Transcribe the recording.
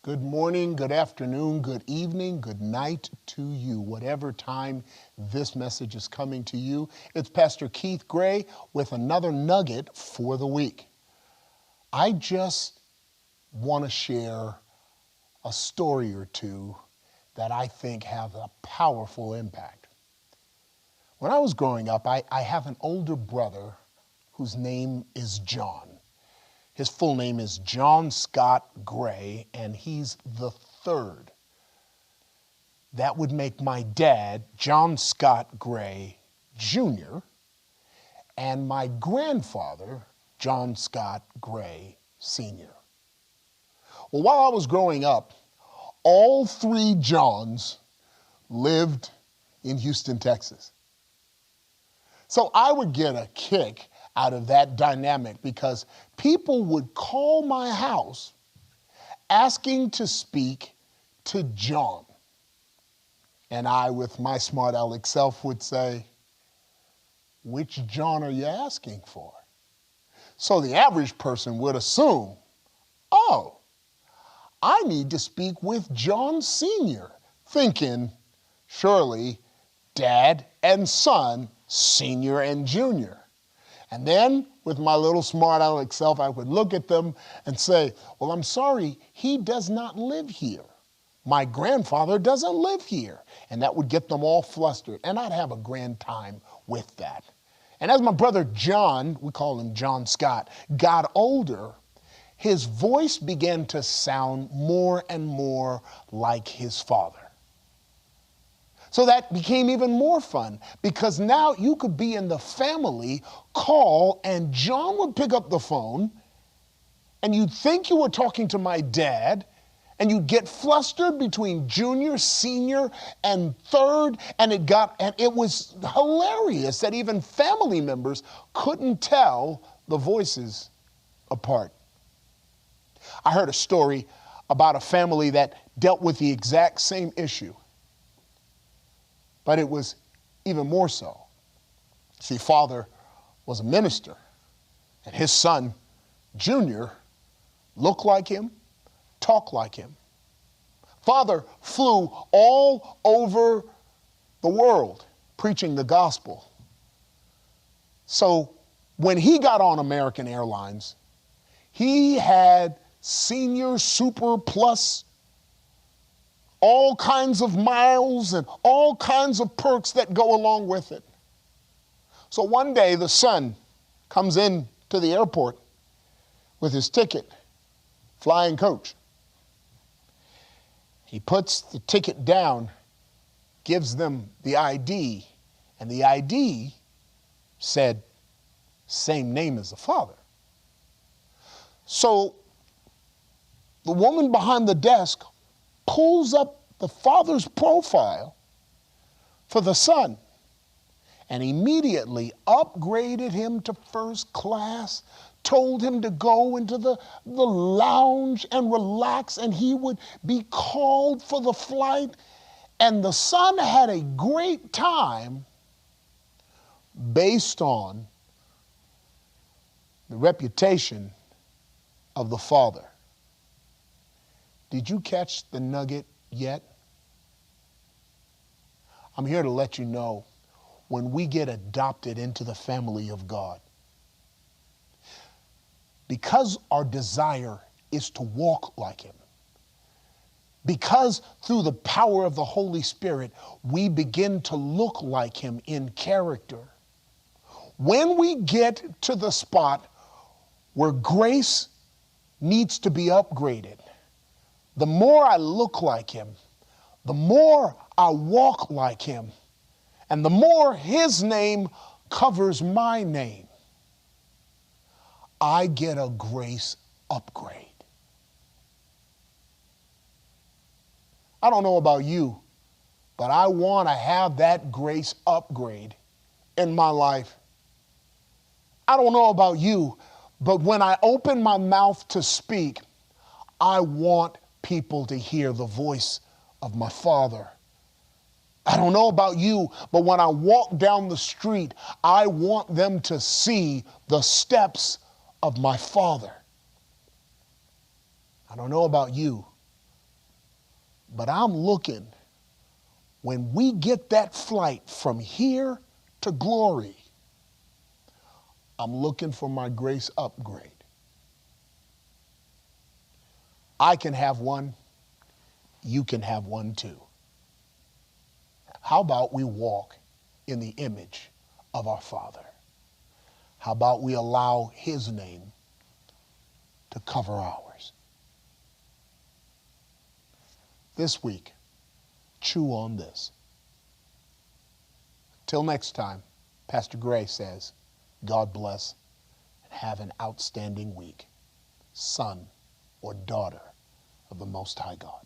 Good morning, good afternoon, good evening, good night to you, whatever time this message is coming to you. It's Pastor Keith Gray with another nugget for the week. I just want to share a story or two that I think have a powerful impact. When I was growing up, I have an older brother whose name is John. His full name is John Scott Gray, and he's the third. That would make my dad, John Scott Gray, Jr., and my grandfather, John Scott Gray, Sr. Well, while I was growing up, all three Johns lived in Houston, Texas. So I would get a kick out of that dynamic because people would call my house asking to speak to John. And I, with my smart aleck self, would say, which John are you asking for? So the average person would assume, oh, I need to speak with John Sr., thinking, surely dad and son, senior and junior. And then, with my little smart aleck self, I would look at them and say, well, I'm sorry, he does not live here. My grandfather doesn't live here. And that would get them all flustered. And I'd have a grand time with that. And as my brother John, we call him John Scott, got older, his voice began to sound more and more like his father. So that became even more fun because now you could be in the family call and John would pick up the phone and you'd think you were talking to my dad and you'd get flustered between junior, senior, and third, and it was hilarious that even family members couldn't tell the voices apart. I heard a story about a family that dealt with the exact same issue. But it was even more so. See, father was a minister, and his son, Junior, looked like him, talked like him. Father flew all over the world preaching the gospel. So when he got on American Airlines, he had senior super plus all kinds of miles and all kinds of perks that go along with it. So one day the son comes in to the airport with his ticket, flying coach. He puts the ticket down, gives them the ID, and the ID said, same name as the father. So the woman behind the desk pulls up the father's profile for the son and immediately upgraded him to first class, told him to go into the lounge and relax, and he would be called for the flight. And the son had a great time based on the reputation of the father. Did you catch the nugget yet? I'm here to let you know when we get adopted into the family of God, because our desire is to walk like him, because through the power of the Holy Spirit, we begin to look like him in character. When we get to the spot where grace needs to be upgraded, the more I look like him, the more I walk like him, and the more his name covers my name, I get a grace upgrade. I don't know about you, but I want to have that grace upgrade in my life. I don't know about you, but when I open my mouth to speak, I want people to hear the voice of my Father. I don't know about you, but when I walk down the street, I want them to see the steps of my Father. I don't know about you, But I'm looking, when we get that flight from here to glory, I'm looking for my grace upgrade. I can have one, you can have one too. How about we walk in the image of our Father? How about we allow His name to cover ours? This week, chew on this. Till next time, Pastor Gray says, God bless and have an outstanding week. Son or daughter of the Most High God.